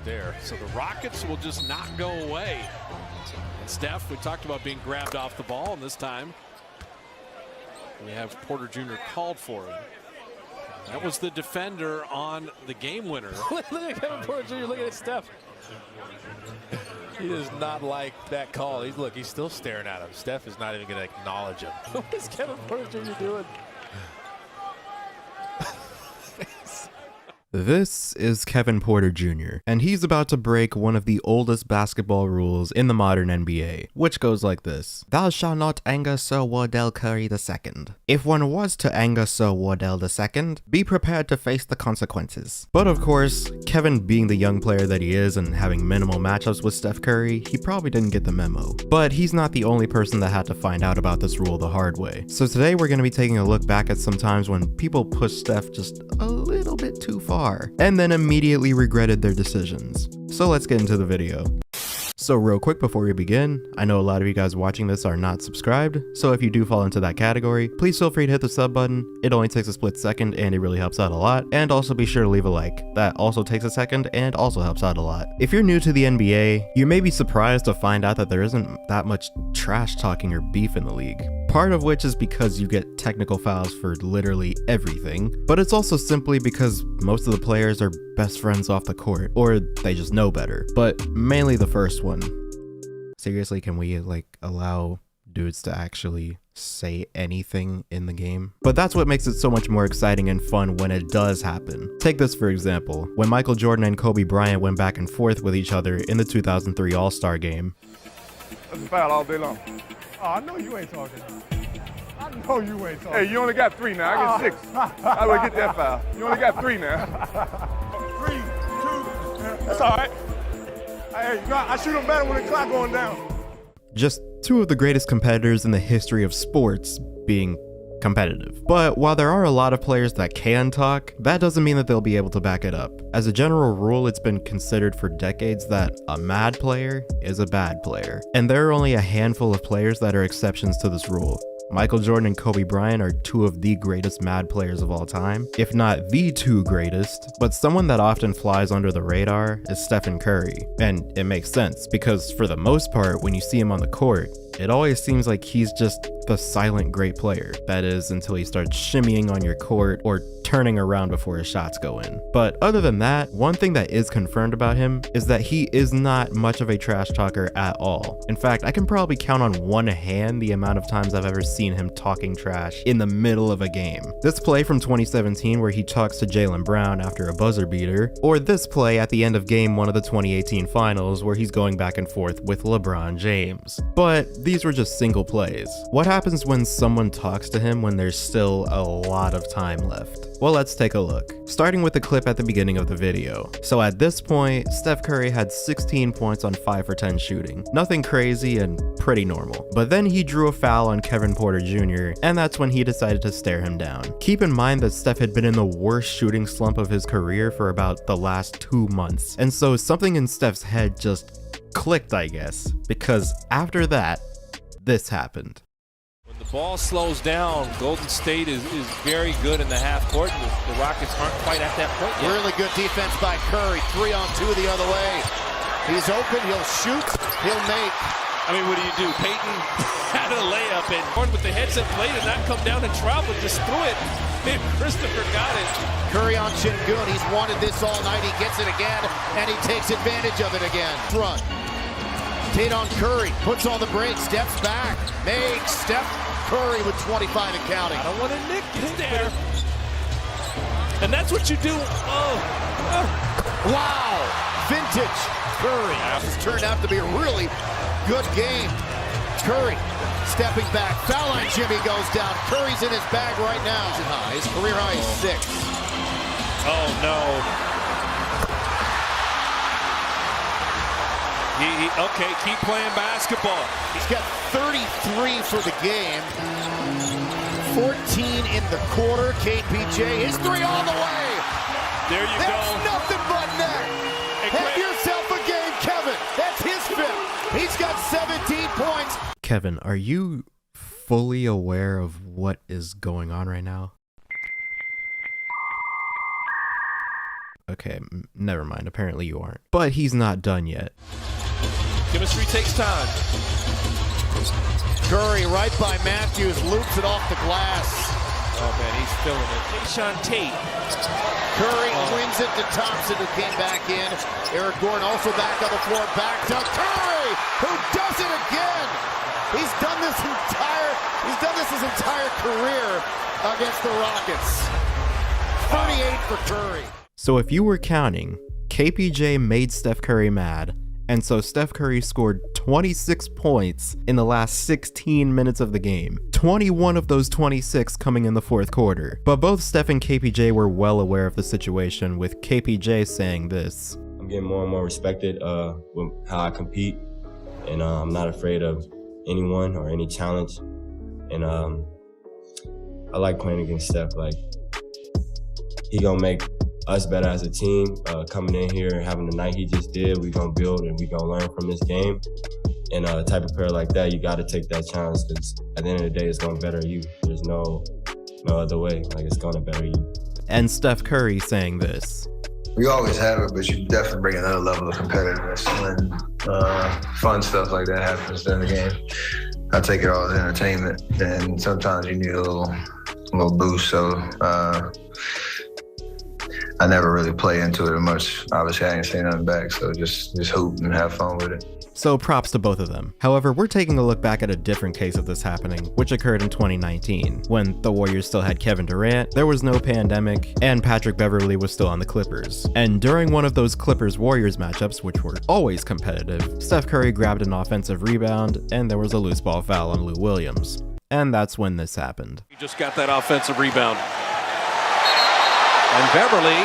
there. So the Rockets will just not go away. And Steph, we talked about being grabbed off the ball, and this time we have Porter Jr. called for him. That was the defender on the game winner. Look at Kevin Porter Jr. Look at Steph. He does not like that call. He's still staring at him. Steph is not even going to acknowledge him. What is Kevin Porter Jr. doing? This is Kevin Porter Jr., and he's about to break one of the oldest basketball rules in the modern NBA, which goes like this. Thou shalt not anger Sir Wardell Curry II. If one was to anger Sir Wardell II, be prepared to face the consequences. But of course, Kevin being the young player that he is and having minimal matchups with Steph Curry, he probably didn't get the memo. But he's not the only person that had to find out about this rule the hard way. So today we're going to be taking a look back at some times when people pushed Steph just a little bit too far, and then immediately regretted their decisions. So let's get into the video. So real quick before we begin, I know a lot of you guys watching this are not subscribed, so if you do fall into that category, please feel free to hit the sub button. It only takes a split second and it really helps out a lot, and also be sure to leave a like. That also takes a second and also helps out a lot. If you're new to the NBA, you may be surprised to find out that there isn't that much trash talking or beef in the league. Part of which is because you get technical fouls for literally everything, but it's also simply because most of the players are best friends off the court, or they just know better, but mainly the first one. Seriously, can we allow dudes to actually say anything in the game? But that's what makes it so much more exciting and fun when it does happen. Take this for example, when Michael Jordan and Kobe Bryant went back and forth with each other in the 2003 All-Star game. That's a foul all day long. Oh, I know you ain't talking. I know you ain't talking. Hey, you only got 3 now. I get 6. How do I get that foul? You only got 3 now. 3, 2. That's all right. Hey, you know, I shoot them better when the clock going down. Just two of the greatest competitors in the history of sports being competitive. But while there are a lot of players that can talk, that doesn't mean that they'll be able to back it up. As a general rule, it's been considered for decades that a mad player is a bad player. And there are only a handful of players that are exceptions to this rule. Michael Jordan and Kobe Bryant are two of the greatest mad players of all time, if not the 2 greatest, but someone that often flies under the radar is Stephen Curry. And it makes sense, because for the most part, when you see him on the court, it always seems like he's just the silent great player. That is, until he starts shimmying on your court or turning around before his shots go in. But other than that, one thing that is confirmed about him is that he is not much of a trash talker at all. In fact, I can probably count on one hand the amount of times I've ever seen him talking trash in the middle of a game. This play from 2017 where he talks to Jaylen Brown after a buzzer beater, or this play at the end of game 1 of the 2018 finals where he's going back and forth with LeBron James. But these were just single plays. What happens when someone talks to him when there's still a lot of time left? Well, let's take a look. Starting with the clip at the beginning of the video. So at this point, Steph Curry had 16 points on 5 for 10 shooting. Nothing crazy and pretty normal. But then he drew a foul on Kevin Porter Jr., and that's when he decided to stare him down. Keep in mind that Steph had been in the worst shooting slump of his career for about the last 2 months. And so something in Steph's head just clicked, I guess, because after that, this happened. When the ball slows down, Golden State is very good in the half court, and the Rockets aren't quite at that point yet. Really good defense by Curry. 3-on-2 the other way. He's open, he'll shoot, he'll make. I mean, what do? Peyton had a layup, and Gordon with the headset play did not come down and travel, just threw it. And Christopher got it. Curry on Şengün, he's wanted this all night, he gets it again, and he takes advantage of it again. Front. Tate on Curry, puts on the brakes, steps back, makes. Steph Curry with 25 and counting. I don't want to nick it there. And that's what you do. Wow, vintage Curry. This has turned out to be a really good game. Curry stepping back, foul line Jimmy goes down. Curry's in his bag right now. His career high is 6. Oh no. Okay, keep playing basketball. He's got 33 for the game. 14 in the quarter. KPJ, his 3 all the way. There you That's go. Nothing but net. Have yourself a game, Kevin. That's his 5th. He's got 17 points. Kevin, are you fully aware of what is going on right now? Okay, never mind. Apparently you aren't. But he's not done yet. Chemistry takes time. Curry right by Matthews, loops it off the glass. Oh, man, he's feeling it. Jason Tate. Curry wins it to Thompson, who came back in. Eric Gordon also back on the floor, back to Curry, who does it again. He's done this his entire career against the Rockets. 38 for Curry. So if you were counting, KPJ made Steph Curry mad, and so Steph Curry scored 26 points in the last 16 minutes of the game. 21 of those 26 coming in the fourth quarter. But both Steph and KPJ were well aware of the situation, with KPJ saying this. I'm getting more and more respected with how I compete, and I'm not afraid of anyone or any challenge. And I like playing against Steph. Like, he gonna make us better as a team. Coming in here, having the night he just did, we gonna build and we gonna learn from this game. And a type of player like that, you gotta take that challenge, because at the end of the day, it's gonna better you. There's no other way. Like, it's gonna better you. And Steph Curry saying this. We always have it, but you definitely bring another level of competitiveness when fun stuff like that happens during the game. I take it all as entertainment, and sometimes you need a little boost. So I never really play into it much. Obviously, I ain't saying nothing back, so just hoop and have fun with it. So props to both of them. However, we're taking a look back at a different case of this happening, which occurred in 2019, when the Warriors still had Kevin Durant, there was no pandemic, and Patrick Beverley was still on the Clippers. And during one of those Clippers-Warriors matchups, which were always competitive, Steph Curry grabbed an offensive rebound, and there was a loose ball foul on Lou Williams. And that's when this happened. He just got that offensive rebound. And Beverley,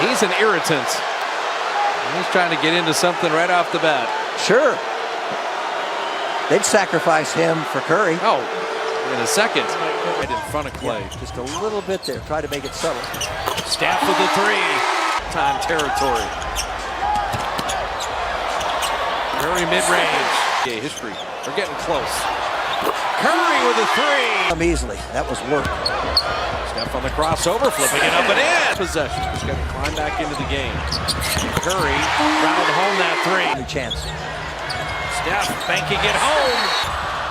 he's an irritant. He's trying to get into something right off the bat. Sure. They'd sacrifice him for Curry. Oh, in a second. Right in front of Clay. Just a little bit there. Try to make it subtle. Steph with the three. Time territory. Curry mid-range. Yeah, history. They're getting close. Curry with a three. Easily. That was work. Steph on the crossover, flipping it up and in. Possession. He's got to climb back into the game. Curry round home that three. New chance. Steph banking it home.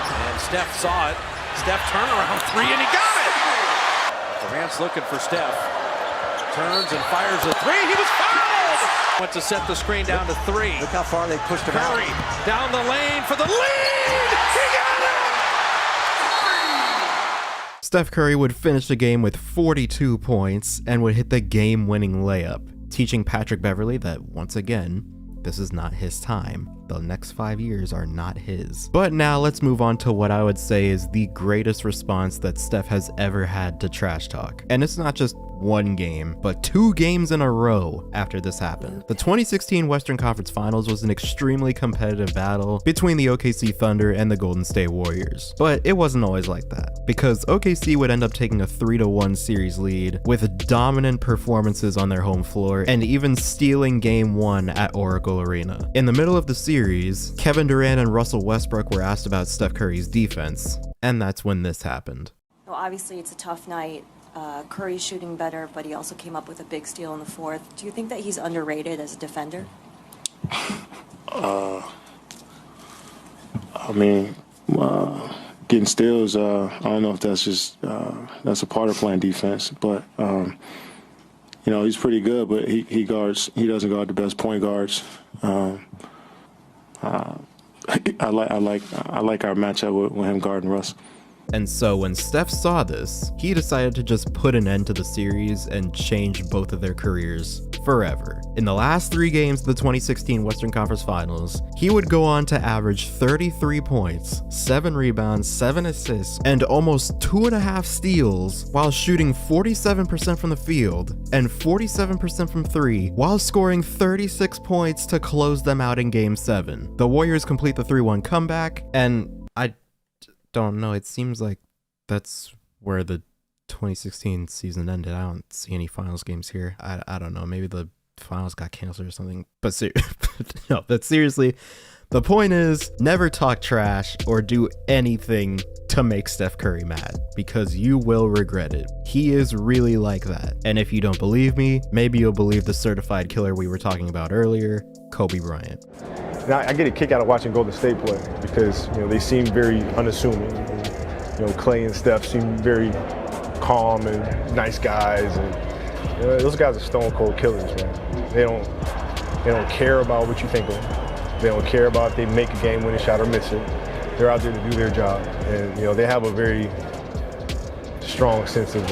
And Steph saw it. Steph turnaround three, and he got it. Durant's looking for Steph. Turns and fires a three. He was fouled. Went to set the screen down to three. Look how far they pushed him out. Curry down the lane for the lead. He got it. Steph Curry would finish the game with 42 points and would hit the game-winning layup, teaching Patrick Beverley that, once again, this is not his time. The next 5 years are not his. But now let's move on to what I would say is the greatest response that Steph has ever had to trash talk. And it's not just one game, but 2 games in a row after this happened. The 2016 Western Conference Finals was an extremely competitive battle between the OKC Thunder and the Golden State Warriors. But it wasn't always like that, because OKC would end up taking a 3-1 series lead with dominant performances on their home floor and even stealing Game 1 at Oracle Arena. In the middle of the series, Kevin Durant and Russell Westbrook were asked about Steph Curry's defense, and that's when this happened. Well, obviously it's a tough night. Curry's shooting better, but he also came up with a big steal in the fourth. Do you think that he's underrated as a defender? I mean, getting steals, I don't know if that's just, that's a part of playing defense, but, you know, he's pretty good, but he doesn't guard the best point guards. I like our matchup with him guarding Russ. And so when Steph saw this, he decided to just put an end to the series and change both of their careers forever. In the last 3 games of the 2016 Western Conference Finals, he would go on to average 33 points, 7 rebounds, 7 assists, and almost 2.5 steals while shooting 47% from the field and 47% from 3 while scoring 36 points to close them out in Game 7. The Warriors complete the 3-1 comeback, and I don't know, it seems like that's where the 2016 season ended. I don't see any finals games here. I don't know, maybe the finals got canceled or something, but no, but seriously, the point is, never talk trash or do anything to make Steph Curry mad, because you will regret it. He is really like that. And if you don't believe me, maybe you'll believe the certified killer we were talking about earlier, Kobe Bryant. Now, I get a kick out of watching Golden State play because, they seem very unassuming. Clay and Steph seem very calm and nice guys, and those guys are stone cold killers, man. They don't care about what you think of them. They don't care about if they make a game winning shot or miss it. They're out there to do their job, and they have a very strong sense of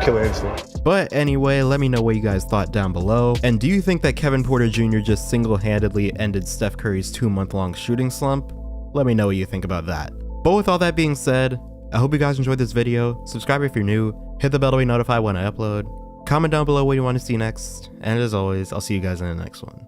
killer instinct. But anyway, let me know what you guys thought down below. And do you think that Kevin Porter Jr. just single-handedly ended Steph Curry's 2-month-long shooting slump? Let me know what you think about that. But with all that being said, I hope you guys enjoyed this video. Subscribe if you're new, hit the bell to be notified when I upload, comment down below what you want to see next, and as always, I'll see you guys in the next one.